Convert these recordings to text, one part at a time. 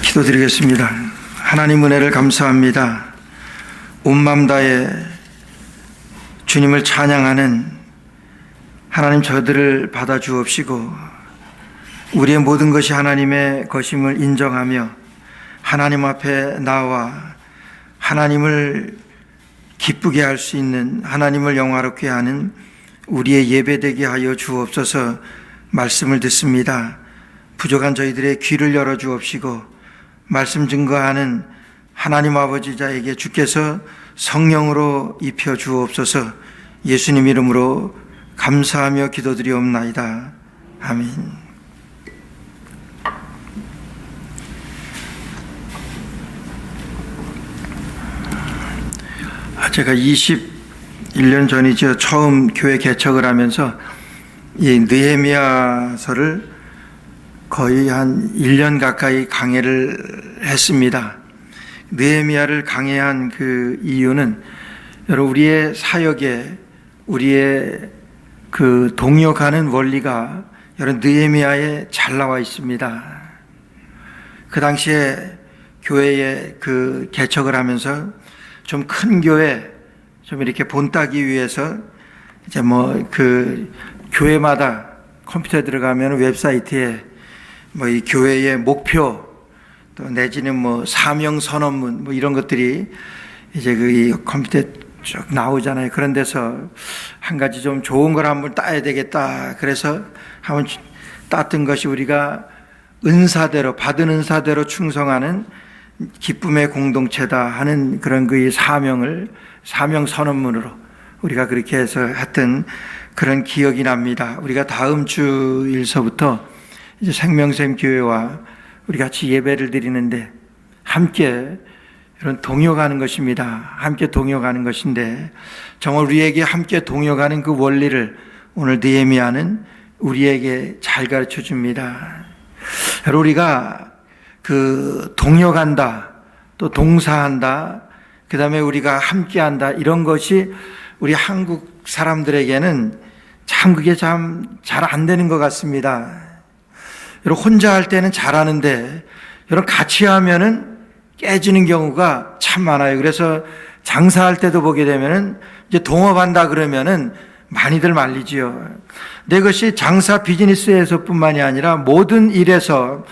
기도드리겠습니다. 하나님 은혜를 감사합니다. 온 마음 다해 주님을 찬양하는 하나님, 저들을 받아주옵시고 우리의 모든 것이 하나님의 것임을 인정하며 하나님 앞에 나와 하나님을 기쁘게 할 수 있는, 하나님을 영화롭게 하는 우리의 예배되게 하여 주옵소서. 말씀을 듣습니다. 부족한 저희들의 귀를 열어 주옵시고 말씀 증거하는 하나님 아버지자에게 주께서 성령으로 입혀 주옵소서. 예수님 이름으로 감사하며 기도드리옵나이다. 아멘. 제가 21년 전이죠. 처음 교회 개척을 하면서 이 느헤미야서를 거의 한 1년 가까이 강해를 했습니다. 느헤미야를 강해한 그 이유는 여러분, 우리의 사역에 우리의 그 동역하는 원리가 여러분 느헤미야에 잘 나와 있습니다. 그 당시에 교회에 그 개척을 하면서 좀 큰 교회 좀 이렇게 본따기 위해서 이제 그 교회마다 컴퓨터에 들어가면 웹사이트에 이 교회의 목표 또 내지는 사명 선언문 이런 것들이 이제 그 컴퓨터에 쭉 나오잖아요. 그런 데서 한 가지 좀 좋은 걸 한번 따야 되겠다. 그래서 한번 땄던 것이 우리가 은사대로, 받은 은사대로 충성하는 기쁨의 공동체다 하는 그런 그 사명 선언문으로 우리가 그렇게 해서 했던 그런 기억이 납니다. 우리가 다음 주일서부터 이제 생명샘 교회와 우리 같이 예배를 드리는데 함께 이런 동역하는 것입니다. 함께 동역하는 것인데 정말 우리에게 함께 동역하는 그 원리를 오늘 느헤미야는 우리에게 잘 가르쳐 줍니다. 여러분, 우리가 그 동역한다, 또 동사한다, 그 다음에 우리가 함께한다, 이런 것이 우리 한국 사람들에게는 참 그게 참 잘 안 되는 것 같습니다. 여러분, 혼자 할 때는 잘하는데 여러분 같이 하면은 깨지는 경우가 참 많아요. 그래서 장사할 때도 보게 되면은 이제 동업한다 그러면은 많이들 말리지요. 근데 그것이 장사 비즈니스에서뿐만이 아니라 모든 일에서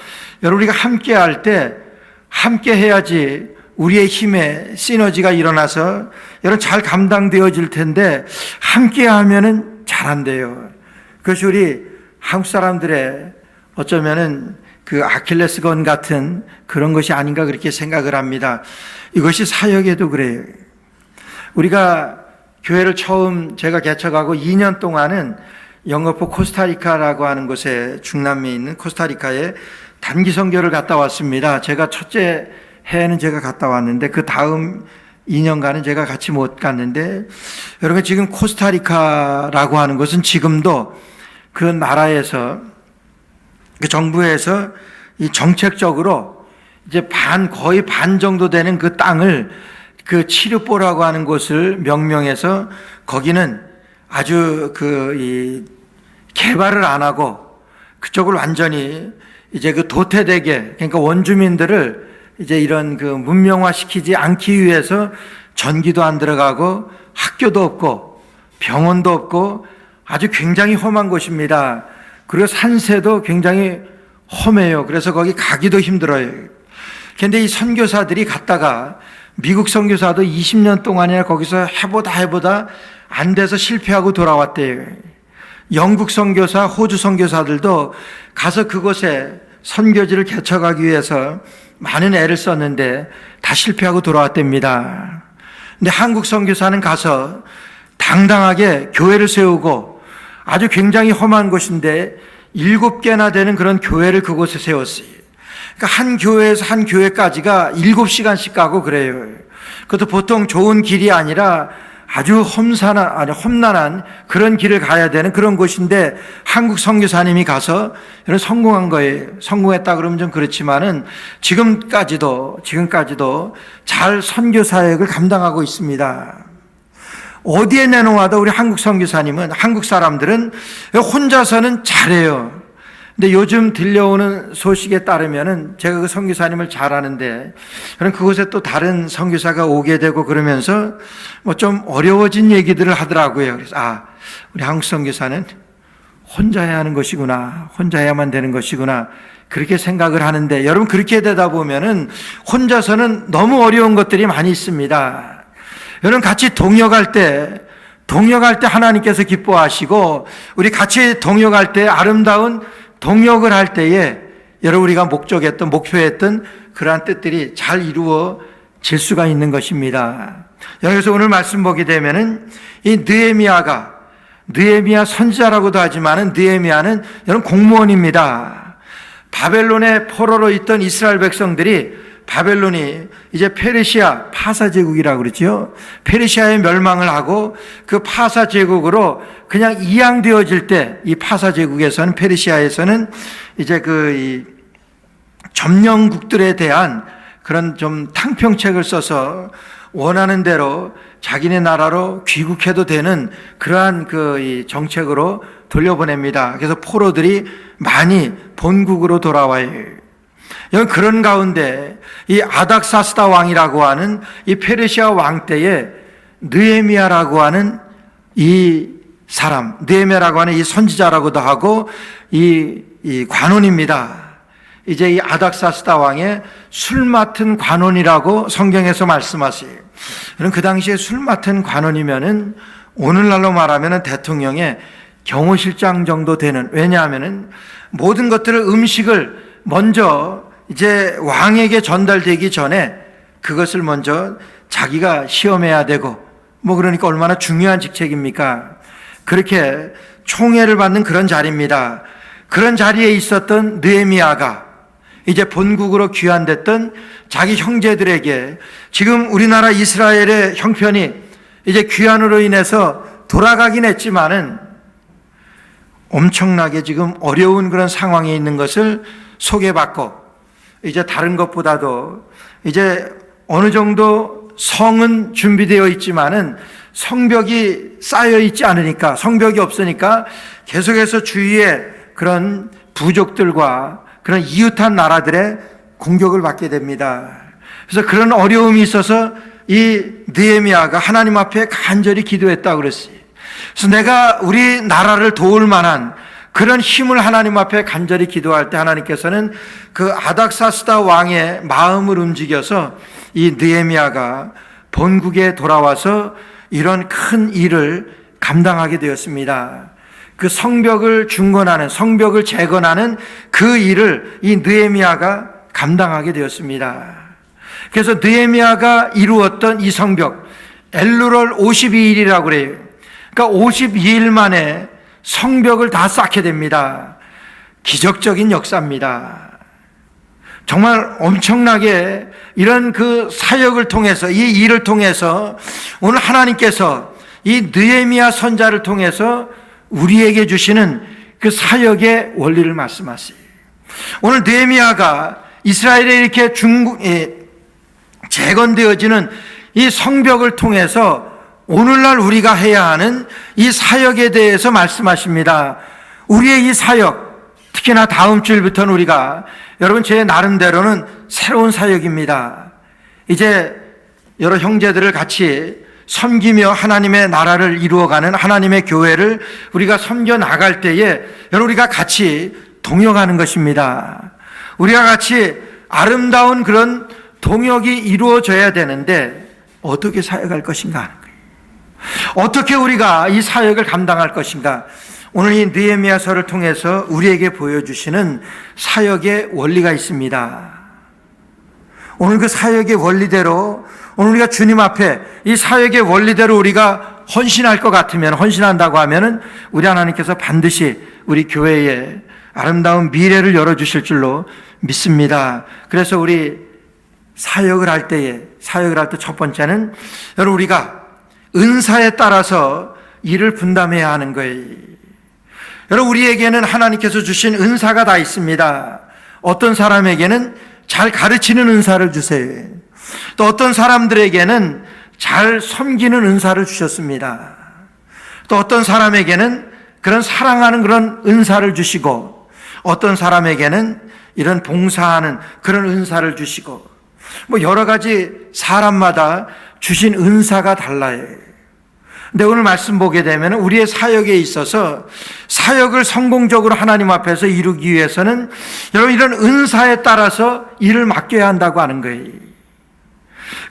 여러분, 우리가 함께 할 때 함께 해야지 우리의 힘에 시너지가 일어나서 여러분 잘 감당되어질 텐데 함께 하면은 잘 안 돼요. 그것이 우리 한국 사람들의 어쩌면은 그 아킬레스건 같은 그런 것이 아닌가 그렇게 생각을 합니다. 이것이 사역에도 그래요. 우리가 교회를 처음 제가 개척하고 2년 동안은 영거포 코스타리카라고 하는 곳에, 중남미에 있는 코스타리카에 단기 선교를 갔다 왔습니다. 제가 첫째 해에는 제가 갔다 왔는데 그 다음 2년간은 제가 같이 못 갔는데, 여러분 지금 코스타리카라고 하는 것은 지금도 그 나라에서 그 정부에서 이 정책적으로 이제 거의 반 정도 되는 그 땅을 그 치르보라고 하는 곳을 명명해서 거기는 아주 이 개발을 안 하고 그쪽을 완전히 이제 그 도태되게, 그러니까 원주민들을 이제 이런 그 문명화 시키지 않기 위해서 전기도 안 들어가고 학교도 없고 병원도 없고 아주 굉장히 험한 곳입니다. 그리고 산세도 굉장히 험해요. 그래서 거기 가기도 힘들어요. 그런데 이 선교사들이 갔다가 미국 선교사도 20년 동안이나 거기서 해보다 안 돼서 실패하고 돌아왔대요. 영국 선교사, 호주 선교사들도 가서 그곳에 선교지를 개척하기 위해서 많은 애를 썼는데 다 실패하고 돌아왔답니다. 근데 한국 선교사는 가서 당당하게 교회를 세우고 아주 굉장히 험한 곳인데 7개나 되는 그런 교회를 그곳에 세웠어요. 그러니까 한 교회에서 한 교회까지가 7시간씩 가고 그래요. 그것도 보통 좋은 길이 아니라 아주 험난한 그런 길을 가야 되는 그런 곳인데 한국 선교사님이 가서 이런 성공한 거예요. 성공했다 그러면 좀 그렇지만은 지금까지도 잘 선교 사역을 감당하고 있습니다. 어디에 내놓아도 우리 한국 선교사님은, 한국 사람들은 혼자서는 잘해요. 근데 요즘 들려오는 소식에 따르면은 제가 그 선교사님을 잘 아는데 저는 그곳에 또 다른 선교사가 오게 되고 그러면서 뭐 좀 어려워진 얘기들을 하더라고요. 그래서 우리 한국 선교사는 혼자 해야 하는 것이구나, 혼자 해야만 되는 것이구나, 그렇게 생각을 하는데, 여러분 그렇게 되다 보면은 혼자서는 너무 어려운 것들이 많이 있습니다. 여러분 같이 동역할 때 하나님께서 기뻐하시고, 우리 같이 동역할 때 아름다운 동역을 할 때에 여러분 우리가 목표했던 그러한 뜻들이 잘 이루어질 수가 있는 것입니다. 여기서 오늘 말씀 보게 되면은 이 느헤미야 선지자라고도 하지만은 느헤미야는 여러분 공무원입니다. 바벨론의 포로로 있던 이스라엘 백성들이, 바벨론이 이제 페르시아 파사 제국이라고 그러죠. 페르시아의 멸망을 하고 그 파사 제국으로 그냥 이양되어질 때, 이 파사 제국에서는, 페르시아에서는 이제 이 점령국들에 대한 그런 좀 탕평책을 써서 원하는 대로 자기네 나라로 귀국해도 되는 그러한 이 정책으로 돌려보냅니다. 그래서 포로들이 많이 본국으로 돌아와요. 그런 가운데 이 아닥사스다 왕이라고 하는 이 페르시아 왕 때에 느헤미야라고 하는 이 사람, 느헤미야라고 하는 이 선지자라고도 하고 이 관원입니다. 이제 이 아닥사스다 왕의 술 맡은 관원이라고 성경에서 말씀하세요. 그럼 그 당시에 술 맡은 관원이면은 오늘날로 말하면은 대통령의 경호실장 정도 되는, 왜냐하면은 모든 것들을, 음식을 먼저 이제 왕에게 전달되기 전에 그것을 먼저 자기가 시험해야 되고, 그러니까 얼마나 중요한 직책입니까? 그렇게 총애를 받는 그런 자리입니다. 그런 자리에 있었던 느헤미야가 이제 본국으로 귀환됐던 자기 형제들에게, 지금 우리나라 이스라엘의 형편이 이제 귀환으로 인해서 돌아가긴 했지만은 엄청나게 지금 어려운 그런 상황에 있는 것을 소개받고, 이제 다른 것보다도 이제 어느 정도 성은 준비되어 있지만은 성벽이 쌓여 있지 않으니까, 성벽이 없으니까 계속해서 주위에 그런 부족들과 그런 이웃한 나라들의 공격을 받게 됩니다. 그래서 그런 어려움이 있어서 이 느헤미야가 하나님 앞에 간절히 기도했다고 그랬어요. 그래서 내가 우리 나라를 도울 만한 그런 힘을 하나님 앞에 간절히 기도할 때 하나님께서는 그 아닥사스다 왕의 마음을 움직여서 이 느헤미야가 본국에 돌아와서 이런 큰 일을 감당하게 되었습니다. 그 성벽을 중건하는, 성벽을 재건하는 그 일을 이 느헤미야가 감당하게 되었습니다. 그래서 느헤미야가 이루었던 이 성벽, 엘루럴 52일이라고 그래요. 그러니까 52일 만에 성벽을 다 쌓게 됩니다. 기적적인 역사입니다. 정말 엄청나게 이런 그 사역을 통해서, 이 일을 통해서 오늘 하나님께서 이 느헤미야 선자를 통해서 우리에게 주시는 그 사역의 원리를 말씀하세요. 오늘 느헤미야가 이스라엘에 이렇게 재건되어지는 이 성벽을 통해서 오늘날 우리가 해야 하는 이 사역에 대해서 말씀하십니다. 우리의 이 사역, 특히나 다음 주일부터는 우리가, 여러분 제 나름대로는 새로운 사역입니다. 이제 여러 형제들을 같이 섬기며 하나님의 나라를 이루어가는 하나님의 교회를 우리가 섬겨 나갈 때에 여러분 우리가 같이 동역하는 것입니다. 우리가 같이 아름다운 그런 동역이 이루어져야 되는데 어떻게 사역할 것인가? 어떻게 우리가 이 사역을 감당할 것인가? 오늘 이 느헤미야서를 통해서 우리에게 보여주시는 사역의 원리가 있습니다. 오늘 그 사역의 원리대로, 오늘 우리가 주님 앞에 이 사역의 원리대로 우리가 헌신할 것 같으면, 헌신한다고 하면은 우리 하나님께서 반드시 우리 교회에 아름다운 미래를 열어주실 줄로 믿습니다. 그래서 우리 사역을 할 때 첫 번째는 여러분 우리가 은사에 따라서 일을 분담해야 하는 거예요. 여러분 우리에게는 하나님께서 주신 은사가 다 있습니다. 어떤 사람에게는 잘 가르치는 은사를 주세요. 또 어떤 사람들에게는 잘 섬기는 은사를 주셨습니다. 또 어떤 사람에게는 그런 사랑하는 그런 은사를 주시고, 어떤 사람에게는 이런 봉사하는 그런 은사를 주시고, 뭐 여러 가지 사람마다 주신 은사가 달라요. 근데 오늘 말씀 보게 되면 우리의 사역에 있어서 사역을 성공적으로 하나님 앞에서 이루기 위해서는 여러분 이런 은사에 따라서 일을 맡겨야 한다고 하는 거예요.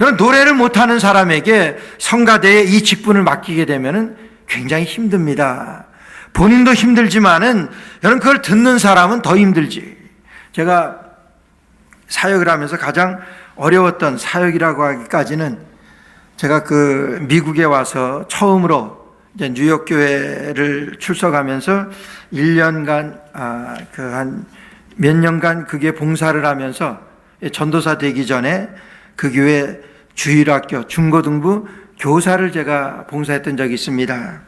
여러분 노래를 못하는 사람에게 성가대에 이 직분을 맡기게 되면 굉장히 힘듭니다. 본인도 힘들지만은 여러분 그걸 듣는 사람은 더 힘들지. 제가 사역을 하면서 가장 어려웠던 사역이라고 하기까지는 제가 그 미국에 와서 처음으로 이제 뉴욕 교회를 출석하면서 1년간 그 한 몇 년간 그게 봉사를 하면서 전도사 되기 전에 그 교회 주일학교 중고등부 교사를 제가 봉사했던 적이 있습니다.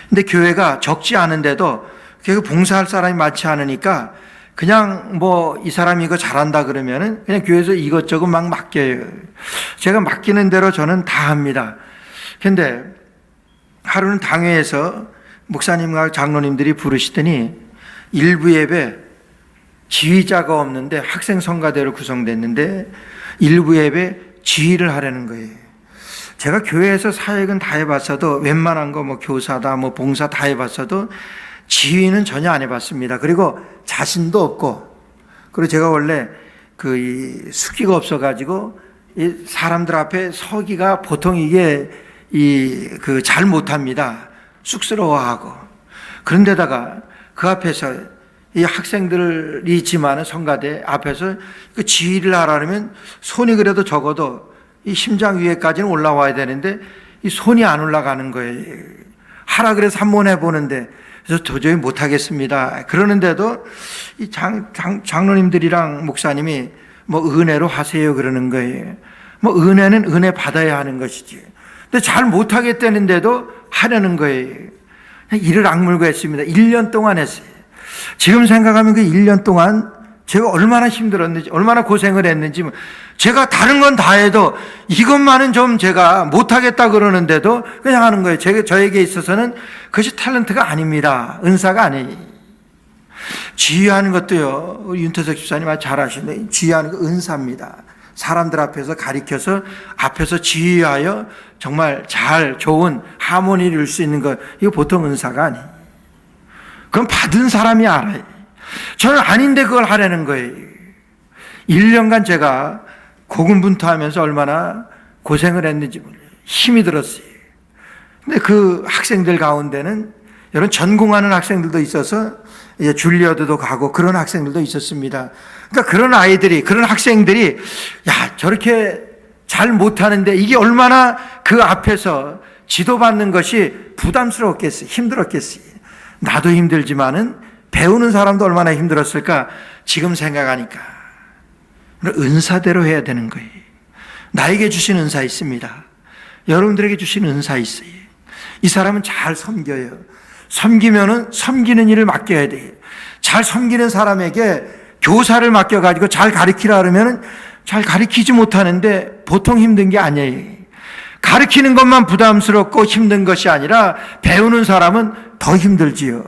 근데 교회가 적지 않은데도 그 봉사할 사람이 많지 않으니까 그냥 뭐 이 사람이 이거 잘한다 그러면은 그냥 교회에서 이것저것 막 맡겨요. 제가 맡기는 대로 저는 다 합니다. 근데 하루는 당회에서 목사님과 장로님들이 부르시더니 일부 예배 지휘자가 없는데 학생 성가대로 구성됐는데 일부 예배 지휘를 하라는 거예요. 제가 교회에서 사역은 다 해봤어도 웬만한 거 뭐 교사다 뭐 봉사 다 해봤어도 지휘는 전혀 안 해봤습니다. 그리고 자신도 없고, 그리고 제가 원래 그 수기가 없어가지고 이 사람들 앞에 서기가 보통 이게 잘 못합니다. 쑥스러워하고. 그런데다가 그 앞에서 이 학생들이 있지만은 성가대 앞에서 그 지휘를 하라면 손이 그래도 적어도 이 심장 위에까지는 올라와야 되는데 이 손이 안 올라가는 거예요. 하라 그래서 한번 해보는데 그래서 도저히 못하겠습니다. 그러는데도 이 장로님들이랑 목사님이 뭐 은혜로 하세요 그러는 거예요. 뭐 은혜는 은혜 받아야 하는 것이지. 근데 잘 못하겠다는데도 하려는 거예요. 이를 악물고 했습니다. 1년 동안 했어요. 지금 생각하면 그 1년 동안 제가 얼마나 힘들었는지, 얼마나 고생을 했는지, 제가 다른 건 다 해도 이것만은 좀 제가 못하겠다 그러는데도 그냥 하는 거예요. 저에게 있어서는 그것이 탤런트가 아닙니다. 은사가 아니에요. 지휘하는 것도요, 우리 윤태석 집사님 아주 잘 아시는데, 지휘하는 거 은사입니다. 사람들 앞에서 가리켜서 앞에서 지휘하여 정말 잘 좋은 하모니를 이룰 수 있는 것, 이거 보통 은사가 아니에요. 그건 받은 사람이 알아요. 저는 아닌데 그걸 하라는 거예요. 1년간 제가 고군분투하면서 얼마나 고생을 했는지 힘이 들었어요. 근데 그 학생들 가운데는 여러분 전공하는 학생들도 있어서 이제 줄리어드도 가고 그런 학생들도 있었습니다. 그러니까 그런 아이들이, 그런 학생들이 야 저렇게 잘 못하는데 이게 얼마나 그 앞에서 지도받는 것이 부담스러웠겠어요. 힘들었겠어요. 나도 힘들지만은 배우는 사람도 얼마나 힘들었을까 지금 생각하니까 은사대로 해야 되는 거예요. 나에게 주신 은사 있습니다. 여러분들에게 주신 은사 있어요. 이 사람은 잘 섬겨요. 섬기면은 섬기는 일을 맡겨야 돼요. 잘 섬기는 사람에게 교사를 맡겨가지고 잘 가르치라 그러면은 잘 가르치지 못하는데 보통 힘든 게 아니에요. 가르치는 것만 부담스럽고 힘든 것이 아니라 배우는 사람은 더 힘들지요.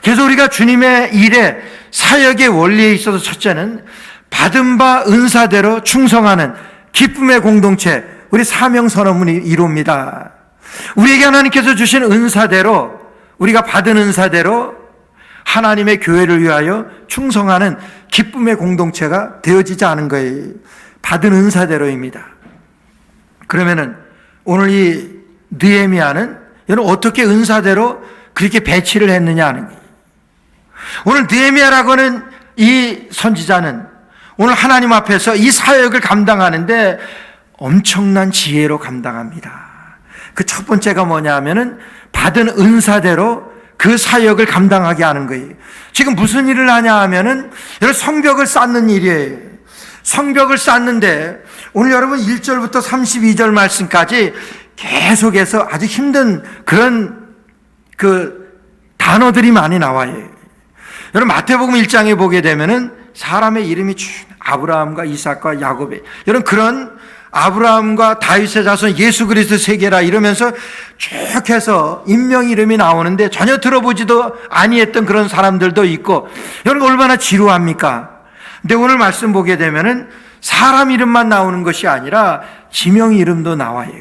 그래서 우리가 주님의 일에 사역의 원리에 있어서 첫째는 받은 바 은사대로 충성하는 기쁨의 공동체, 우리 사명선언문이 이룹니다. 우리에게 하나님께서 주신 은사대로, 우리가 받은 은사대로 하나님의 교회를 위하여 충성하는 기쁨의 공동체가 되어지지 않은 거예요. 받은 은사대로입니다. 그러면은 오늘 이 느헤미야는 여러분 어떻게 은사대로 그렇게 배치를 했느냐 하는 거예요. 오늘 느헤미야라고는 이 선지자는 오늘 하나님 앞에서 이 사역을 감당하는데 엄청난 지혜로 감당합니다. 그 첫 번째가 뭐냐 하면은 받은 은사대로 그 사역을 감당하게 하는 거예요. 지금 무슨 일을 하냐 하면은 여러분 성벽을 쌓는 일이에요. 성벽을 쌓는데 오늘 여러분 1절부터 32절 말씀까지 계속해서 아주 힘든 그런 그 단어들이 많이 나와요. 여러분 마태복음 1장에 보게 되면은 사람의 이름이 아브라함과 이삭과 야곱의 여러분 그런 아브라함과 다윗의 자손 예수 그리스도 세계라 이러면서 쭉 해서 인명 이름이 나오는데 전혀 들어보지도 아니했던 그런 사람들도 있고, 여러분 얼마나 지루합니까? 근데 오늘 말씀 보게 되면은 사람 이름만 나오는 것이 아니라 지명 이름도 나와요.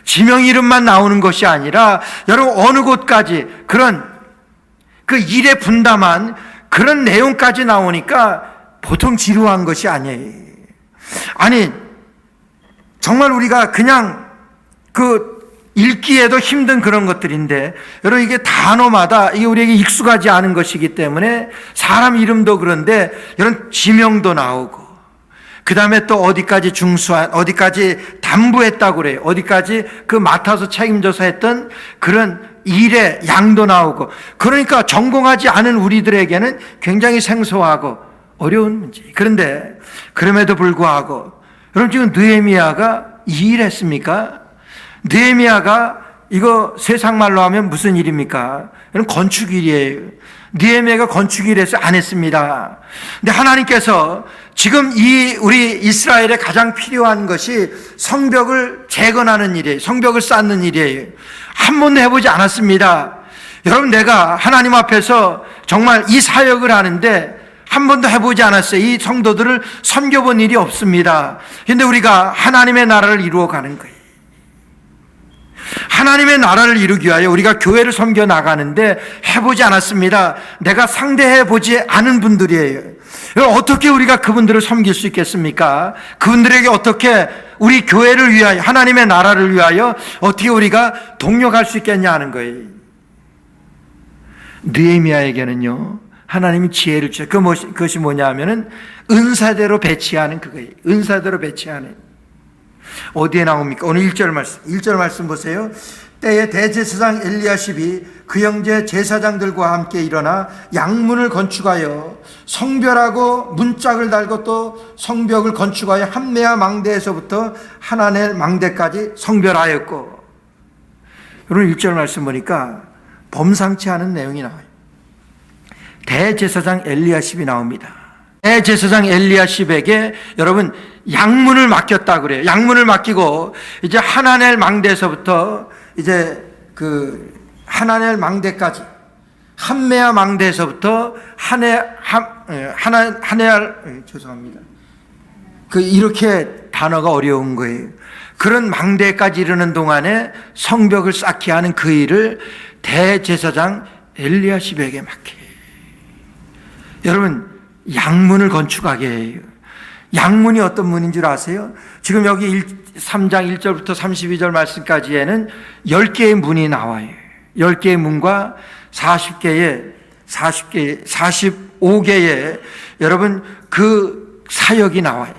지명 이름만 나오는 것이 아니라 여러분 어느 곳까지 그런 그 일에 분담한 그런 내용까지 나오니까 보통 지루한 것이 아니에요. 아니 정말 우리가 그냥 그 읽기에도 힘든 그런 것들인데, 여러분 이게 단어마다 이게 우리에게 익숙하지 않은 것이기 때문에 사람 이름도 그런데 이런 지명도 나오고, 그 다음에 또 어디까지 중수한, 어디까지 담부했다고 그래요. 어디까지 그 맡아서 책임져서 했던 그런 일의 양도 나오고, 그러니까 전공하지 않은 우리들에게는 굉장히 생소하고 어려운 문제. 그런데 그럼에도 불구하고 여러분 지금 느헤미야가 이 일 했습니까? 느헤미야가 이거 세상 말로 하면 무슨 일입니까? 이건 건축 일이에요. 느헤미야가 건축 일에서 안 했습니다. 근데 하나님께서 지금 이 우리 이스라엘에 가장 필요한 것이 성벽을 재건하는 일이에요. 성벽을 쌓는 일이에요. 한 번도 해보지 않았습니다. 여러분 내가 하나님 앞에서 정말 이 사역을 하는데 한 번도 해보지 않았어요. 이 성도들을 섬겨본 일이 없습니다. 그런데 우리가 하나님의 나라를 이루어가는 거예요. 하나님의 나라를 이루기 위하여 우리가 교회를 섬겨 나가는데 해보지 않았습니다. 내가 상대해보지 않은 분들이에요. 어떻게 우리가 그분들을 섬길 수 있겠습니까? 그분들에게 어떻게 우리 교회를 위하여, 하나님의 나라를 위하여 어떻게 우리가 동력할 수 있겠냐 하는 거예요. 느헤미야에게는요 하나님이 지혜를 주셔. 그것이 뭐냐 하면은 은사대로 배치하는 그거예요. 은사대로 배치하는. 어디에 나옵니까? 오늘 1절 말씀 보세요. 때에 대제사장 엘리야십이 그 형제 제사장들과 함께 일어나 양문을 건축하여 성별하고 문짝을 달고 또 성벽을 건축하여 한메아 망대에서부터 하나넬 망대까지 성별하였고. 여러분 1절 말씀 보니까 범상치 않은 내용이 나와요. 대제사장 엘리야십이 나옵니다. 대제사장 엘리야십에게 여러분 양문을 맡겼다 그래요. 양문을 맡기고 이제 하나넬 망대에서부터 이제 그 하나넬 망대까지, 한메아 망대에서부터 죄송합니다. 그 이렇게 단어가 어려운 거예요. 그런 망대까지 이르는 동안에 성벽을 쌓게 하는 그 일을 대제사장 엘리야십에게 맡겨요. 여러분 양문을 건축하게 해요. 양문이 어떤 문인 줄 아세요? 지금 여기 3장 1절부터 32절 말씀까지에는 10개의 문이 나와요. 10개의 문과 45개의 여러분 그 사역이 나와요.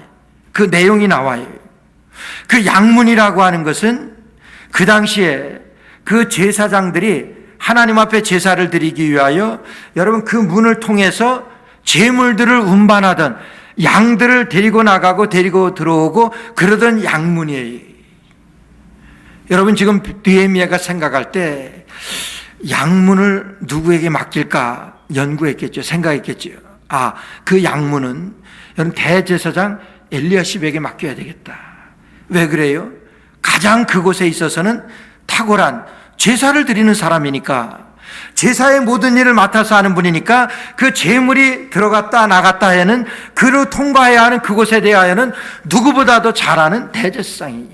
그 내용이 나와요. 그 양문이라고 하는 것은 그 당시에 그 제사장들이 하나님 앞에 제사를 드리기 위하여 여러분 그 문을 통해서 제물들을 운반하던, 양들을 데리고 나가고 데리고 들어오고 그러던 양문이에요. 여러분 지금 느헤미야가 생각할 때 양문을 누구에게 맡길까 연구했겠죠. 생각했겠죠. 아, 그 양문은 여러분 대제사장 엘리야십에게 맡겨야 되겠다. 왜 그래요? 가장 그곳에 있어서는 탁월한 제사를 드리는 사람이니까, 제사의 모든 일을 맡아서 하는 분이니까 그 제물이 들어갔다 나갔다 하는 그를 통과해야 하는 그곳에 대하여는 누구보다도 잘 아는 대제사장이.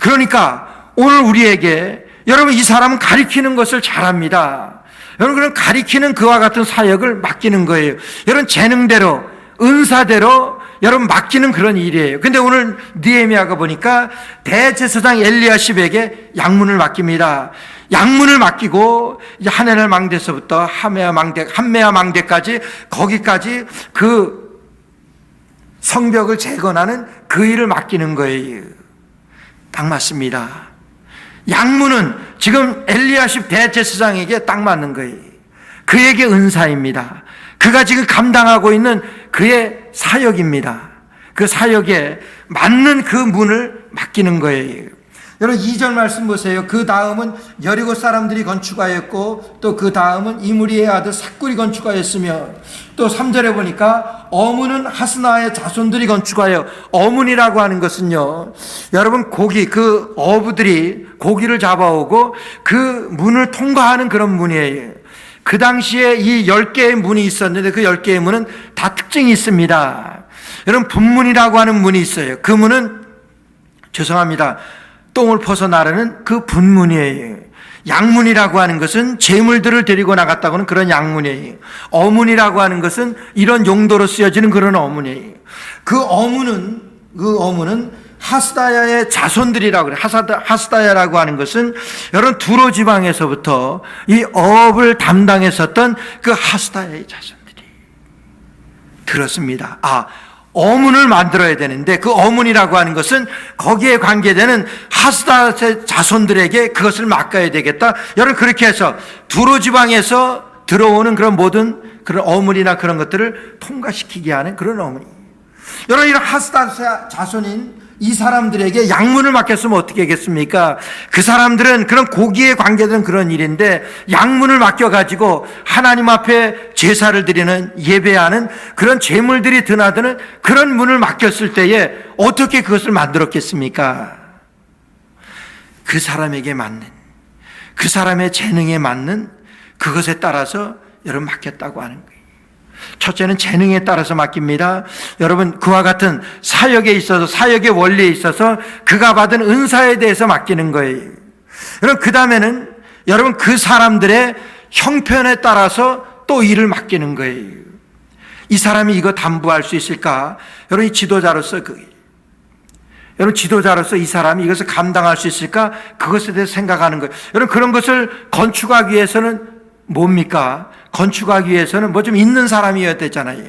그러니까 오늘 우리에게 여러분 이 사람은 가리키는 것을 잘합니다. 여러분 그런 가리키는 그와 같은 사역을 맡기는 거예요. 여러분 재능대로 은사대로 여러분 맡기는 그런 일이에요. 근데 오늘 느헤미야가 보니까 대제사장 엘리야십에게 양문을 맡깁니다. 양문을 맡기고 이제 하나넬 망대에서부터 한메아 망대까지 거기까지 그 성벽을 재건하는 그 일을 맡기는 거예요. 딱 맞습니다. 양문은 지금 엘리야십 대제사장에게 딱 맞는 거예요. 그에게 은사입니다. 그가 지금 감당하고 있는 그의 사역입니다. 그 사역에 맞는 그 문을 맡기는 거예요. 여러분 2절 말씀 보세요. 그 다음은 여리고 사람들이 건축하였고 또 그 다음은 이므리의 아들 삭굴이 건축하였으며 또 3절에 보니까 어문은 하스나의 자손들이 건축하여, 어문이라고 하는 것은요, 여러분 고기, 그 어부들이 고기를 잡아오고 그 문을 통과하는 그런 문이에요. 그 당시에 이 10개의 문이 있었는데 그 10개의 문은 다 특징이 있습니다. 여러분 분문이라고 하는 문이 있어요. 그 문은, 죄송합니다, 똥을 퍼서 나르는 그 분문이에요. 양문이라고 하는 것은 재물들을 데리고 나갔다고는 그런 양문이에요. 어문이라고 하는 것은 이런 용도로 쓰여지는 그런 어문이에요. 그 어문은 하스다야의 자손들이라고 그래요. 하스다야라고 하는 것은 여러분 두로 지방에서부터 이 어업을 담당했었던 그 하스다야의 자손들이 들었습니다. 어문을 만들어야 되는데 그 어문이라고 하는 것은 거기에 관계되는 하스다의 자손들에게 그것을 맡겨야 되겠다. 여러분 그렇게 해서 두로 지방에서 들어오는 그런 모든 그런 어문이나 그런 것들을 통과시키게 하는 그런 어문이. 여러분 이런 하스다 자손인 이 사람들에게 양문을 맡겼으면 어떻게 하겠습니까? 그 사람들은 그런 고기에 관계된 그런 일인데 양문을 맡겨가지고 하나님 앞에 제사를 드리는, 예배하는 그런 제물들이 드나드는 그런 문을 맡겼을 때에 어떻게 그것을 만들었겠습니까? 그 사람에게 맞는, 그 사람의 재능에 맞는 그것에 따라서 여러분 맡겼다고 하는 거예요. 첫째는 재능에 따라서 맡깁니다. 여러분 그와 같은 사역에 있어서, 사역의 원리에 있어서 그가 받은 은사에 대해서 맡기는 거예요. 여러분 그 다음에는 여러분 그 사람들의 형편에 따라서 또 일을 맡기는 거예요. 이 사람이 이거 담보할 수 있을까? 여러분 이 지도자로서 여러분 지도자로서 이 사람이 이것을 감당할 수 있을까? 그것에 대해서 생각하는 거예요. 여러분 그런 것을 건축하기 위해서는 뭡니까? 건축하기 위해서는 뭐 좀 있는 사람이어야 되잖아요.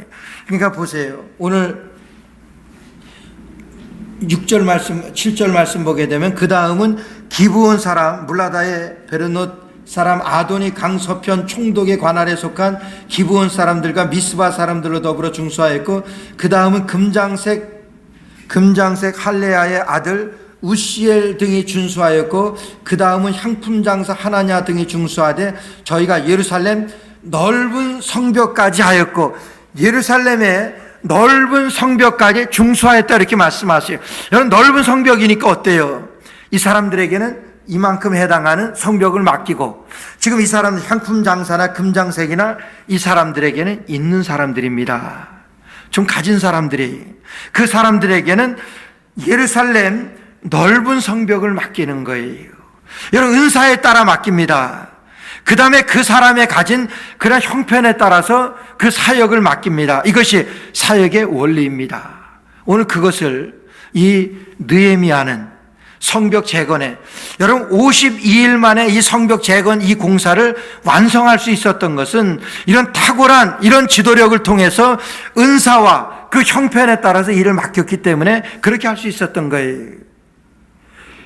그러니까 보세요. 오늘 6절 말씀, 7절 말씀 보게 되면 그 다음은 기브온 사람, 물라다의 베르노 사람 아도니 강서편 총독의 관할에 속한 기브온 사람들과 미스바 사람들로 더불어 중수하였고 그 다음은 금장색 할레아의 아들 우시엘 등이 준수하였고 그 다음은 향품 장사 하나냐 등이 중수하되 저희가 예루살렘 넓은 성벽까지 하였고, 예루살렘의 넓은 성벽까지 중수하였다 이렇게 말씀하세요. 여러분 넓은 성벽이니까 어때요? 이 사람들에게는 이만큼 해당하는 성벽을 맡기고, 지금 이 사람들 향품 장사나 금장색이나 이 사람들에게는 있는 사람들입니다. 좀 가진 사람들이, 그 사람들에게는 예루살렘 넓은 성벽을 맡기는 거예요. 여러분 은사에 따라 맡깁니다. 그 다음에 그 사람의 가진 그런 형편에 따라서 그 사역을 맡깁니다. 이것이 사역의 원리입니다. 오늘 그것을 이 느헤미야는 성벽 재건에, 여러분 52일 만에 이 성벽 재건 이 공사를 완성할 수 있었던 것은 이런 탁월한 이런 지도력을 통해서 은사와 그 형편에 따라서 일을 맡겼기 때문에 그렇게 할 수 있었던 거예요.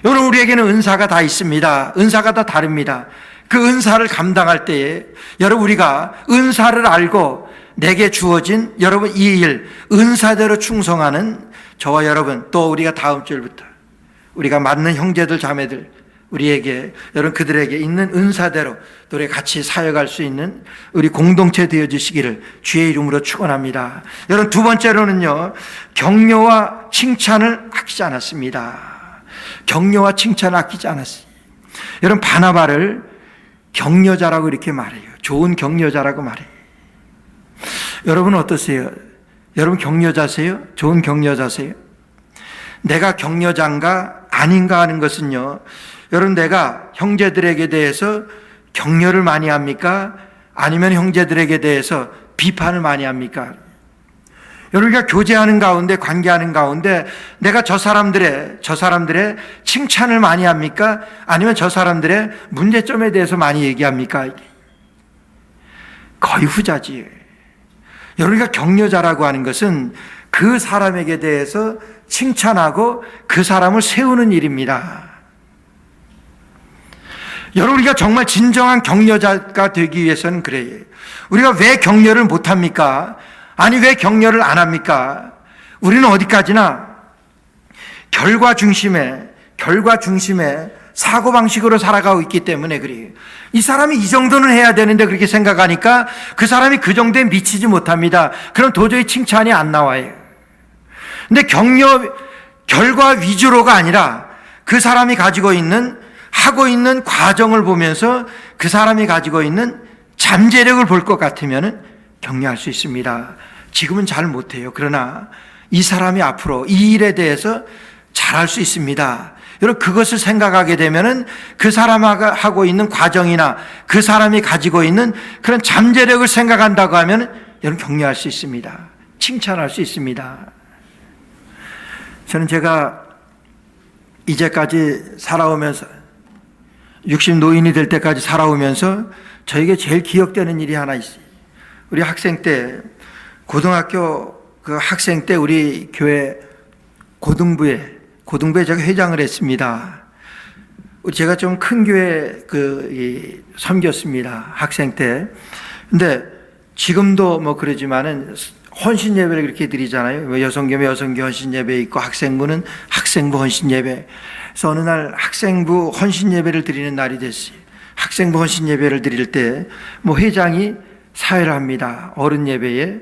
여러분 우리에게는 은사가 다 있습니다. 은사가 다 다릅니다. 그 은사를 감당할 때에 여러분 우리가 은사를 알고 내게 주어진 여러분 이 일 은사대로 충성하는 저와 여러분, 또 우리가 다음 주일부터 우리가 맞는 형제들 자매들 우리에게, 여러분 그들에게 있는 은사대로 또 우리 같이 사역할 수 있는 우리 공동체 되어 주시기를 주의 이름으로 축원합니다. 여러분 두 번째로는요, 격려와 칭찬을 아끼지 않았습니다. 격려와 칭찬을 아끼지 않았어요. 여러분 바나바를 격려자라고 이렇게 말해요. 좋은 격려자라고 말해요. 여러분 어떠세요? 여러분 격려자세요? 좋은 격려자세요? 내가 격려자인가 아닌가 하는 것은요, 여러분 내가 형제들에게 대해서 격려를 많이 합니까? 아니면 형제들에게 대해서 비판을 많이 합니까? 여러분과 교제하는 가운데, 관계하는 가운데 내가 저 사람들의 칭찬을 많이 합니까? 아니면 저 사람들의 문제점에 대해서 많이 얘기합니까? 거의 후자지. 여러분과 격려자라고 하는 것은 그 사람에게 대해서 칭찬하고 그 사람을 세우는 일입니다. 여러분 우리가 정말 진정한 격려자가 되기 위해서는 그래요. 우리가 왜 격려를 못합니까? 아니 왜 격려를 안 합니까? 우리는 어디까지나 결과 중심의 결과 중심의 사고방식으로 살아가고 있기 때문에 그래요. 이 사람이 이 정도는 해야 되는데 그렇게 생각하니까 그 사람이 그 정도에 미치지 못합니다. 그럼 도저히 칭찬이 안 나와요. 근데 결과 위주로가 아니라 그 사람이 가지고 있는, 하고 있는 과정을 보면서 그 사람이 가지고 있는 잠재력을 볼 것 같으면 격려할 수 있습니다. 지금은 잘 못해요. 그러나 이 사람이 앞으로 이 일에 대해서 잘할 수 있습니다. 여러분, 그것을 생각하게 되면은 그 사람하고 하고 있는 과정이나 그 사람이 가지고 있는 그런 잠재력을 생각한다고 하면 여러분 격려할 수 있습니다. 칭찬할 수 있습니다. 저는 제가 이제까지 살아오면서 60 노인이 될 때까지 살아오면서 저에게 제일 기억되는 일이 하나 있어요. 우리 학생 때, 고등학교 그 학생 때 우리 교회 고등부에 제가 회장을 했습니다. 제가 좀 큰 교회 섬겼습니다. 학생 때. 근데 지금도 뭐 그러지만은 헌신 예배를 그렇게 드리잖아요. 여성교회 헌신 예배 있고 학생부는 학생부 헌신 예배. 그래서 어느 날 학생부 헌신 예배를 드리는 날이 됐어요. 학생부 헌신 예배를 드릴 때 뭐 회장이 사회를 합니다. 어른 예배에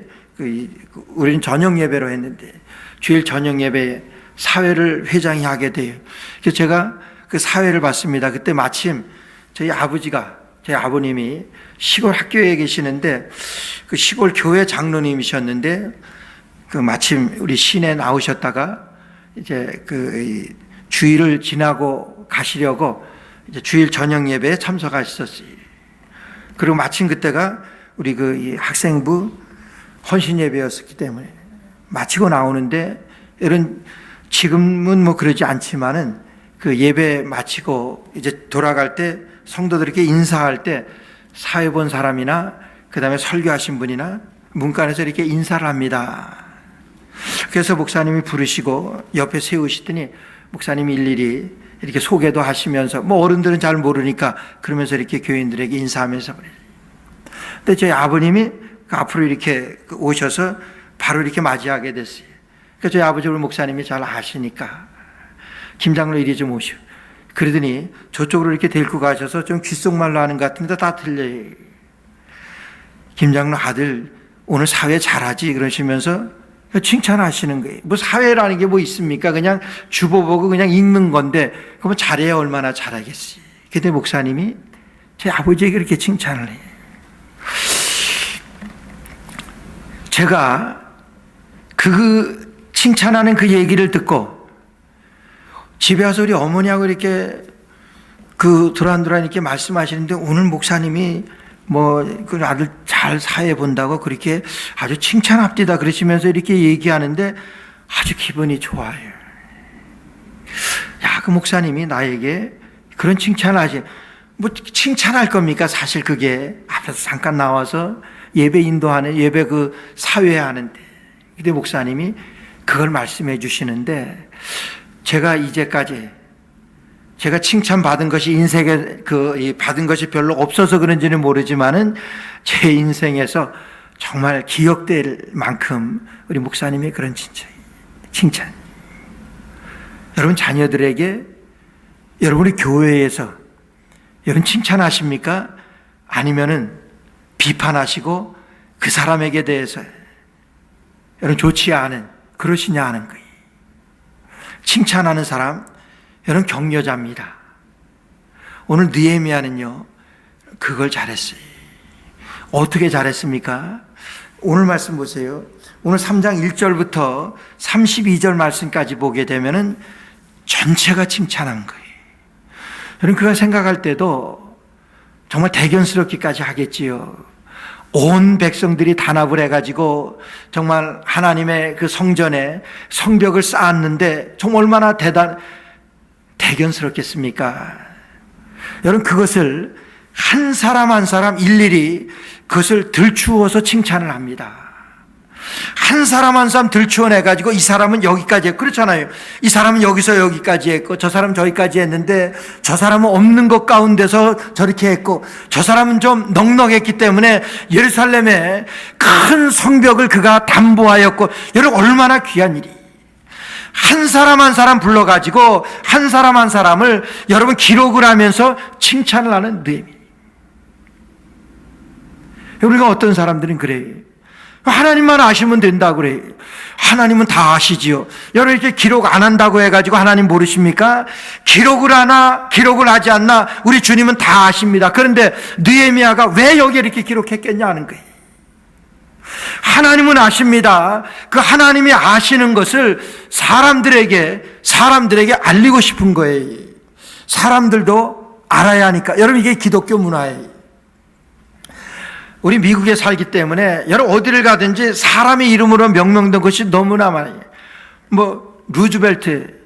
우리는 저녁 예배로 했는데 주일 저녁 예배에 사회를 회장이 하게 돼요. 그래서 제가 그 사회를 봤습니다. 그때 마침 저희 아버님이 시골 학교에 계시는데 그 시골 교회 장로님이셨는데 그 마침 우리 시내 나오셨다가 이제 그 주일을 지나고 가시려고 이제 주일 저녁 예배에 참석하셨어요. 그리고 마침 그때가 우리 이 학생부 헌신 예배였었기 때문에 마치고 나오는데 이런 지금은 뭐 그러지 않지만은 그 예배 마치고 이제 돌아갈 때 성도들에게 인사할 때 사회 본 사람이나 그 다음에 설교하신 분이나 문간에서 이렇게 인사를 합니다. 그래서 목사님이 부르시고 옆에 세우시더니 목사님이 일일이 이렇게 소개도 하시면서 뭐 어른들은 잘 모르니까 그러면서 이렇게 교인들에게 인사하면서 그래요. 근데 저희 아버님이 앞으로 이렇게 오셔서 바로 이렇게 맞이하게 됐어요. 그래서 저희 아버지 목사님이 잘 아시니까 김 장로 이리 좀 오시오. 그러더니 저쪽으로 이렇게 데리고 가셔서 좀 귓속말로 하는 것 같은데 다 틀려요. 김 장로 아들 오늘 사회 잘하지 그러시면서 칭찬하시는 거예요. 뭐 사회라는 게 뭐 있습니까? 그냥 주보 보고 그냥 읽는 건데 그러면 잘해야 얼마나 잘하겠어요. 그때 목사님이 제 아버지에게 이렇게 칭찬을 해요. 제가 그 칭찬하는 그 얘기를 듣고 집에 와서 우리 어머니하고 이렇게 도란도란 이렇게 말씀하시는데 오늘 목사님이 뭐 그 아들 잘 사회 본다고 그렇게 아주 칭찬합디다 그러시면서 이렇게 얘기하는데 아주 기분이 좋아요. 야, 그 목사님이 나에게 그런 칭찬을 하지. 뭐 칭찬할 겁니까? 사실 그게 앞에서 잠깐 나와서 예배 인도하는 예배 그 사회 하는데 그때 목사님이 그걸 말씀해 주시는데 제가 이제까지 제가 칭찬받은 것이 인생에 받은 것이 별로 없어서 그런지는 모르지만은 제 인생에서 정말 기억될 만큼 우리 목사님의 그런 칭찬. 여러분 자녀들에게 여러분이 교회에서 여러분 칭찬하십니까? 아니면은 비판하시고 그 사람에게 대해서 여러분 좋지 않은 그러시냐 하는 거예요. 칭찬하는 사람 여러분 격려자입니다. 오늘 느헤미야는요 그걸 잘했어요. 어떻게 잘했습니까? 오늘 말씀 보세요. 오늘 3장 1절부터 32절 말씀까지 보게 되면은 전체가 칭찬한 거예요. 여러분 그가 생각할 때도 정말 대견스럽기까지 하겠지요. 온 백성들이 단합을 해가지고 정말 하나님의 그 성전에 성벽을 쌓았는데 정말 얼마나 대견스럽겠습니까? 여러분 그것을 한 사람 한 사람 일일이 그것을 들추어서 칭찬을 합니다. 한 사람 한 사람 들추어내가지고 이 사람은 여기까지 했고 그렇잖아요. 이 사람은 여기서 여기까지 했고 저 사람은 저기까지 했는데 저 사람은 없는 것 가운데서 저렇게 했고 저 사람은 좀 넉넉했기 때문에 예루살렘의 큰 성벽을 그가 담보하였고 여러분 얼마나 귀한 일이 한 사람 한 사람 불러가지고 한 사람 한 사람을 여러분 기록을 하면서 칭찬을 하는 느헤미야. 우리가 어떤 사람들은 그래요. 하나님만 아시면 된다고 그래요. 하나님은 다 아시지요. 여러분 이렇게 기록 안 한다고 해가지고 하나님 모르십니까? 기록을 하나 기록을 하지 않나 우리 주님은 다 아십니다. 그런데 느헤미야가 왜 여기 이렇게 기록했겠냐 하는 거예요. 하나님은 아십니다. 그 하나님이 아시는 것을 사람들에게 알리고 싶은 거예요. 사람들도 알아야 하니까. 여러분 이게 기독교 문화예요. 우리 미국에 살기 때문에 여러분 어디를 가든지 사람의 이름으로 명명된 것이 너무나 많아요. 루즈벨트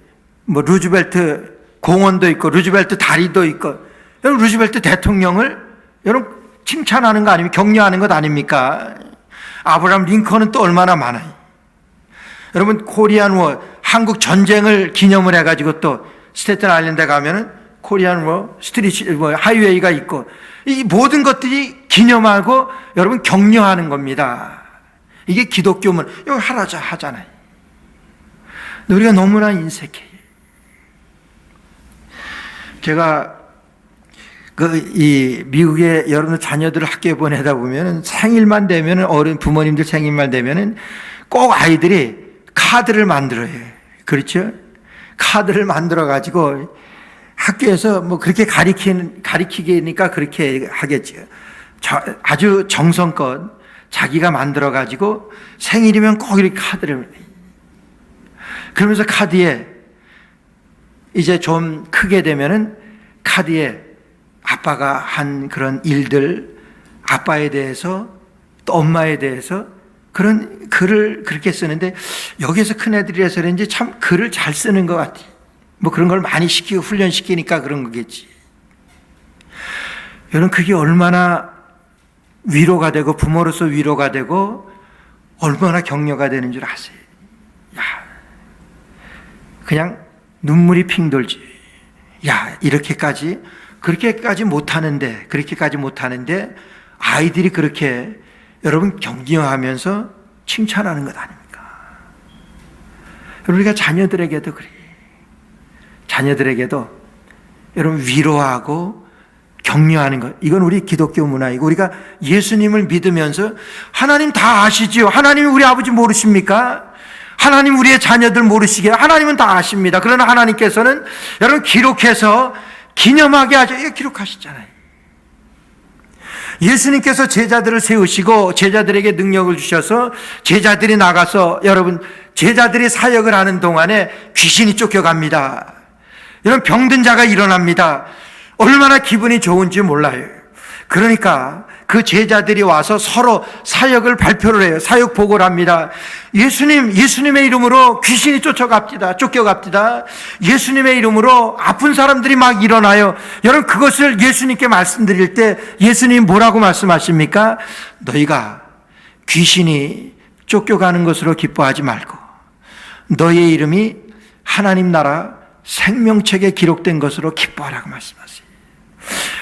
공원도 있고 루즈벨트 다리도 있고. 여러분 루즈벨트 대통령을 여러분 칭찬하는 거 아니면 격려하는 것 아닙니까? 아브라함 링컨은 또 얼마나 많아요. 여러분 코리안 워 한국 전쟁을 기념을 해가지고 또 스테튼 아일랜드에 가면은 코리안 워 스트리트 하이웨이가 있고 이 모든 것들이 기념하고 여러분 격려하는 겁니다. 이게 기독교문. 이거 하잖아요. 근데 우리가 너무나 인색해요. 제가 이 미국에 여러분 자녀들을 학교에 보내다 보면은 생일만 되면은 어른 부모님들 생일만 되면은 꼭 아이들이 카드를 만들어요. 그렇죠? 카드를 만들어 가지고 학교에서 그렇게 가리키니까 그렇게 하겠죠. 아주 정성껏 자기가 만들어 가지고 생일이면 꼭 이렇게 카드를 그러면서 카드에 이제 좀 크게 되면은 카드에 아빠가 한 그런 일들, 아빠에 대해서 또 엄마에 대해서 그런 글을 그렇게 쓰는데 여기에서 큰 애들이라서 그런지 참 글을 잘 쓰는 것 같아요. 그런 걸 많이 시키고 훈련시키니까 그런 거겠지. 여러분 그게 얼마나 위로가 되고 부모로서 위로가 되고 얼마나 격려가 되는 줄 아세요? 야, 그냥 눈물이 핑 돌지. 야, 그렇게까지 못하는데 아이들이 그렇게 여러분 격려하면서 칭찬하는 것 아닙니까? 우리가 자녀들에게도 그래요. 자녀들에게도 여러분 위로하고 격려하는 것. 이건 우리 기독교 문화이고 우리가 예수님을 믿으면서 하나님 다 아시지요. 하나님 우리 아버지 모르십니까? 하나님 우리의 자녀들 모르시게 하나님은 다 아십니다. 그러나 하나님께서는 여러분 기록해서 기념하게 하죠. 이거 기록하시잖아요. 예수님께서 제자들을 세우시고 제자들에게 능력을 주셔서 제자들이 나가서 여러분 제자들이 사역을 하는 동안에 귀신이 쫓겨갑니다. 여러분 병든 자가 일어납니다. 얼마나 기분이 좋은지 몰라요. 그러니까 그 제자들이 와서 서로 사역을 발표를 해요. 사역 보고를 합니다. 예수님의 이름으로 귀신이 쫓겨갑니다. 예수님의 이름으로 아픈 사람들이 막 일어나요. 여러분 그것을 예수님께 말씀드릴 때 예수님이 뭐라고 말씀하십니까? 너희가 귀신이 쫓겨가는 것으로 기뻐하지 말고 너희의 이름이 하나님 나라 생명책에 기록된 것으로 기뻐하라고 말씀하세요.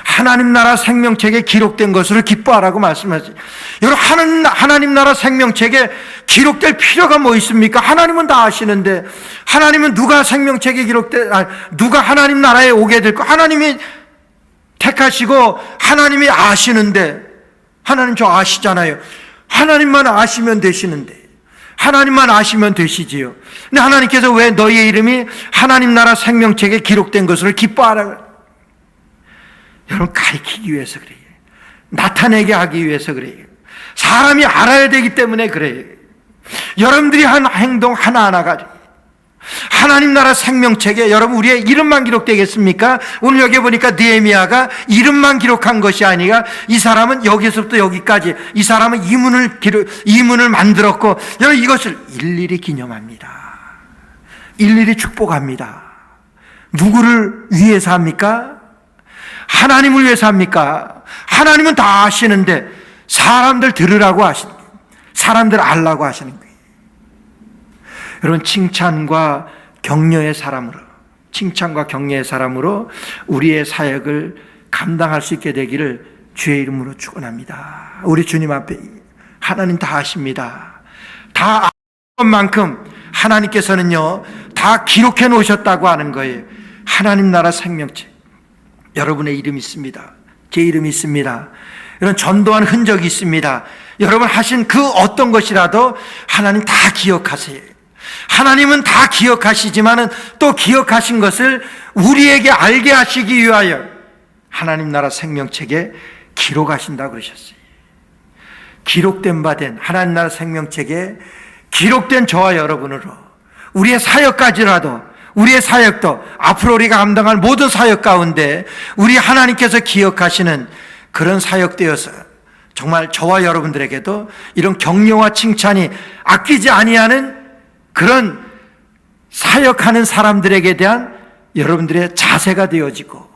하나님 나라 생명책에 기록된 것으로 기뻐하라고 말씀하세요. 여러분 하나님 나라 생명책에 기록될 필요가 뭐 있습니까? 하나님은 다 아시는데 하나님은 누가 생명책에 누가 하나님 나라에 오게 될 거 하나님이 택하시고 하나님이 아시는데 하나님 저 아시잖아요. 하나님만 아시면 되시는데 하나님만 아시면 되시지요. 근데 하나님께서 왜 너희의 이름이 하나님 나라 생명책에 기록된 것으로 기뻐하라고 여러분 가리키기 위해서 그래요. 나타내게 하기 위해서 그래요. 사람이 알아야 되기 때문에 그래요. 여러분들이 한 행동 하나하나가 하나님 나라 생명책에 여러분 우리의 이름만 기록되겠습니까? 오늘 여기 보니까 느헤미야가 이름만 기록한 것이 아니라 이 사람은 여기서부터 여기까지 이 사람은 이문을 만들었고 여러분 이것을 일일이 기념합니다. 일일이 축복합니다. 누구를 위해서 합니까? 하나님을 위해서 합니까? 하나님은 다 아시는데 사람들 들으라고 하시는 거예요. 사람들 알라고 하시는 거예요. 여러분 칭찬과 격려의 사람으로 우리의 사역을 감당할 수 있게 되기를 주의 이름으로 축원합니다. 우리 주님 앞에 하나님 다 아십니다. 다 아는 것만큼 하나님께서는요 다 다 기록해 놓으셨다고 하는 거예요. 하나님 나라 생명책. 여러분의 이름이 있습니다. 제 이름이 있습니다. 이런 전도한 흔적이 있습니다. 여러분 하신 그 어떤 것이라도 하나님 다 기억하세요. 하나님은 다 기억하시지만은 또 기억하신 것을 우리에게 알게 하시기 위하여 하나님 나라 생명책에 기록하신다고 그러셨어요. 기록된 바 된 하나님 나라 생명책에 기록된 저와 여러분으로 우리의 사역까지라도, 우리의 사역도 앞으로 우리가 감당할 모든 사역 가운데 우리 하나님께서 기억하시는 그런 사역되어서 정말 저와 여러분들에게도 이런 격려와 칭찬이 아끼지 아니하는 그런 사역하는 사람들에게 대한 여러분들의 자세가 되어지고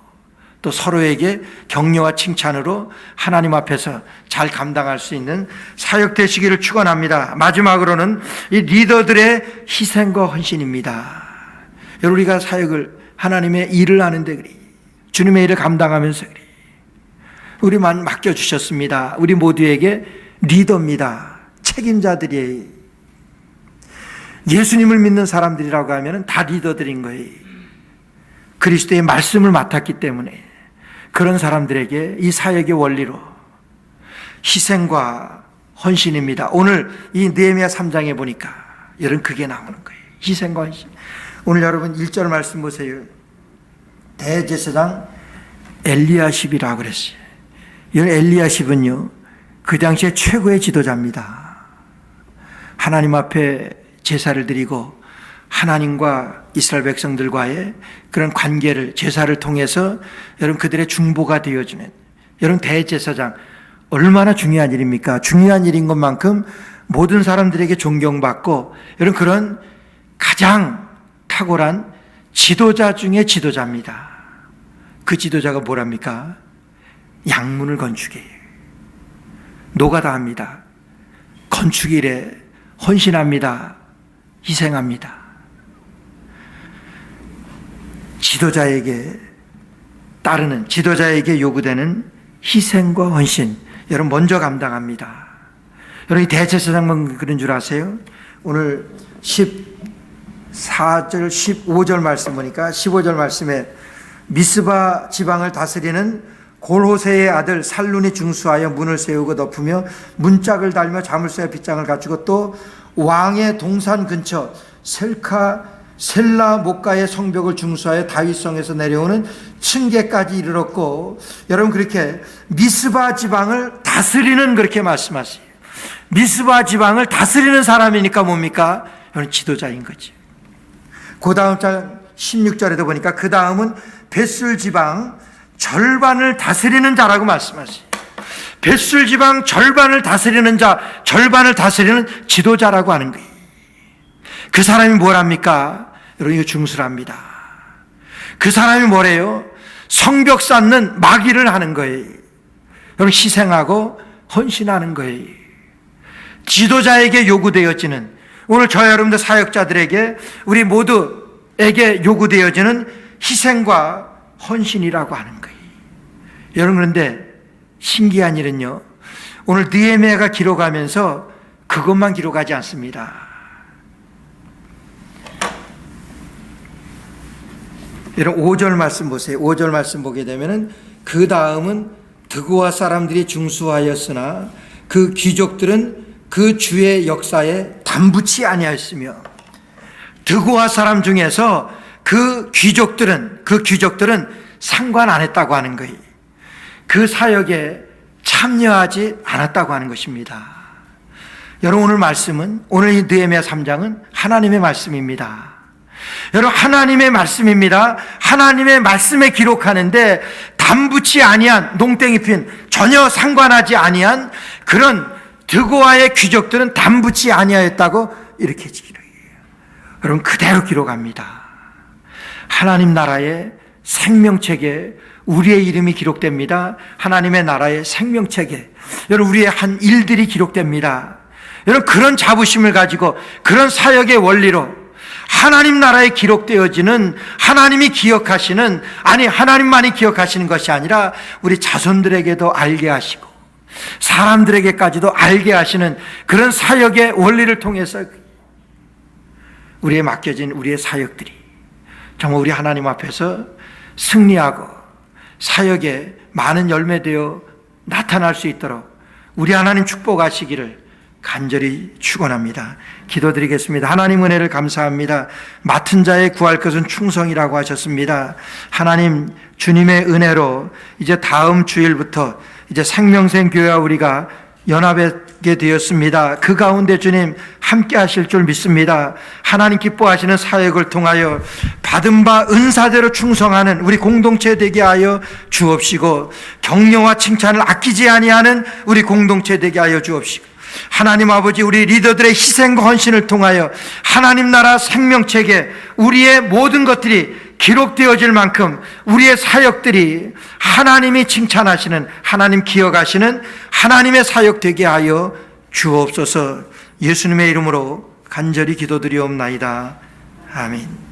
또 서로에게 격려와 칭찬으로 하나님 앞에서 잘 감당할 수 있는 사역 되시기를 축원합니다. 마지막으로는 이 리더들의 희생과 헌신입니다. 여러분, 우리가 사역을, 하나님의 일을 하는데 그리, 주님의 일을 감당하면서 그리, 우리만 맡겨주셨습니다. 우리 모두에게 리더입니다. 책임자들이에요. 예수님을 믿는 사람들이라고 하면 다 리더들인 거예요. 그리스도의 말씀을 맡았기 때문에 그런 사람들에게 이 사역의 원리로 희생과 헌신입니다. 오늘 이 느헤미야 3장에 보니까 여러분 그게 나오는 거예요. 희생과 헌신. 오늘 여러분 1절 말씀 보세요. 대제사장 엘리야십이라고 그랬어요. 이 엘리야십은요, 그 당시에 최고의 지도자입니다. 하나님 앞에 제사를 드리고 하나님과 이스라엘 백성들과의 그런 관계를, 제사를 통해서 여러분 그들의 중보가 되어주는, 여러분 대제사장 얼마나 중요한 일입니까? 중요한 일인 것만큼 모든 사람들에게 존경받고 여러분 그런 가장 탁월한 지도자 중에 지도자입니다. 그 지도자가 뭐랍니까? 양문을 건축해요. 노가다 합니다. 건축 일에 헌신합니다. 희생합니다. 지도자에게 따르는, 지도자에게 요구되는 희생과 헌신, 여러분 먼저 감당합니다. 여러분 이 대제사장만 그런 줄 아세요? 오늘 14절, 15절 말씀 보니까 15절 말씀에 미스바 지방을 다스리는 골호세의 아들 살룬이 중수하여 문을 세우고 덮으며 문짝을 달며 자물쇠 빗장을 갖추고 또 왕의 동산 근처 셀라 목가의 성벽을 중수하여 다윗성에서 내려오는 층계까지 이르렀고, 여러분 그렇게 미스바 지방을 다스리는, 그렇게 말씀하세요. 미스바 지방을 다스리는 사람이니까 뭡니까? 여러분 지도자인 거지. 그 다음 장 16절에도 보니까 그 다음은 벳술 지방 절반을 다스리는 자라고 말씀하세요. 벳술 지방 절반을 다스리는 자, 절반을 다스리는 지도자라고 하는 거예요. 그 사람이 뭐랍니까? 여러분 이거 중수랍니다. 그 사람이 뭐래요? 성벽 쌓는 마기를 하는 거예요. 여러분 희생하고 헌신하는 거예요. 지도자에게 요구되어지는, 오늘 저와 여러분들 사역자들에게, 우리 모두에게 요구되어지는 희생과 헌신이라고 하는 거예요. 여러분 그런데 신기한 일은요, 오늘 느헤미야가 기록하면서 그것만 기록하지 않습니다. 여러분 5절 말씀 보세요. 5절 말씀 보게 되면은 그 다음은 드고아 사람들이 중수하였으나 그 귀족들은 그 주의 역사에 담붙이 아니하였으며, 드고아 사람 중에서 그 귀족들은 상관 안 했다고 하는 거예요. 그 사역에 참여하지 않았다고 하는 것입니다. 여러분 오늘 말씀은, 오늘 이 느헤미야 3장은 하나님의 말씀입니다. 여러분 하나님의 말씀입니다. 하나님의 말씀에 기록하는데 담붙이 아니한, 농땡이 핀, 전혀 상관하지 아니한 그런 드고아의 귀족들은 담붙이 아니하였다고 이렇게 기록해요. 여러분 그대로 기록합니다. 하나님 나라의 생명책에 우리의 이름이 기록됩니다. 하나님의 나라의 생명책에 여러분 우리의 한 일들이 기록됩니다. 여러분 그런 자부심을 가지고 그런 사역의 원리로 하나님 나라에 기록되어지는, 하나님이 기억하시는, 아니 하나님만이 기억하시는 것이 아니라 우리 자손들에게도 알게 하시고 사람들에게까지도 알게 하시는 그런 사역의 원리를 통해서 우리에 맡겨진 우리의 사역들이 정말 우리 하나님 앞에서 승리하고 사역에 많은 열매되어 나타날 수 있도록 우리 하나님 축복하시기를 간절히 축원합니다. 기도드리겠습니다. 하나님 은혜를 감사합니다. 맡은 자의 구할 것은 충성이라고 하셨습니다. 하나님 주님의 은혜로 이제 다음 주일부터 이제 생명생 교회와 우리가 연합하게 되었습니다. 그 가운데 주님 함께 하실 줄 믿습니다. 하나님 기뻐하시는 사역을 통하여 받은 바 은사대로 충성하는 우리 공동체 되게 하여 주옵시고, 격려와 칭찬을 아끼지 아니하는 우리 공동체 되게 하여 주옵시고, 하나님 아버지 우리 리더들의 희생과 헌신을 통하여 하나님 나라 생명책에 우리의 모든 것들이 기록되어질 만큼 우리의 사역들이 하나님이 칭찬하시는, 하나님 기억하시는 하나님의 사역 되게 하여 주옵소서. 예수님의 이름으로 간절히 기도드리옵나이다. 아멘.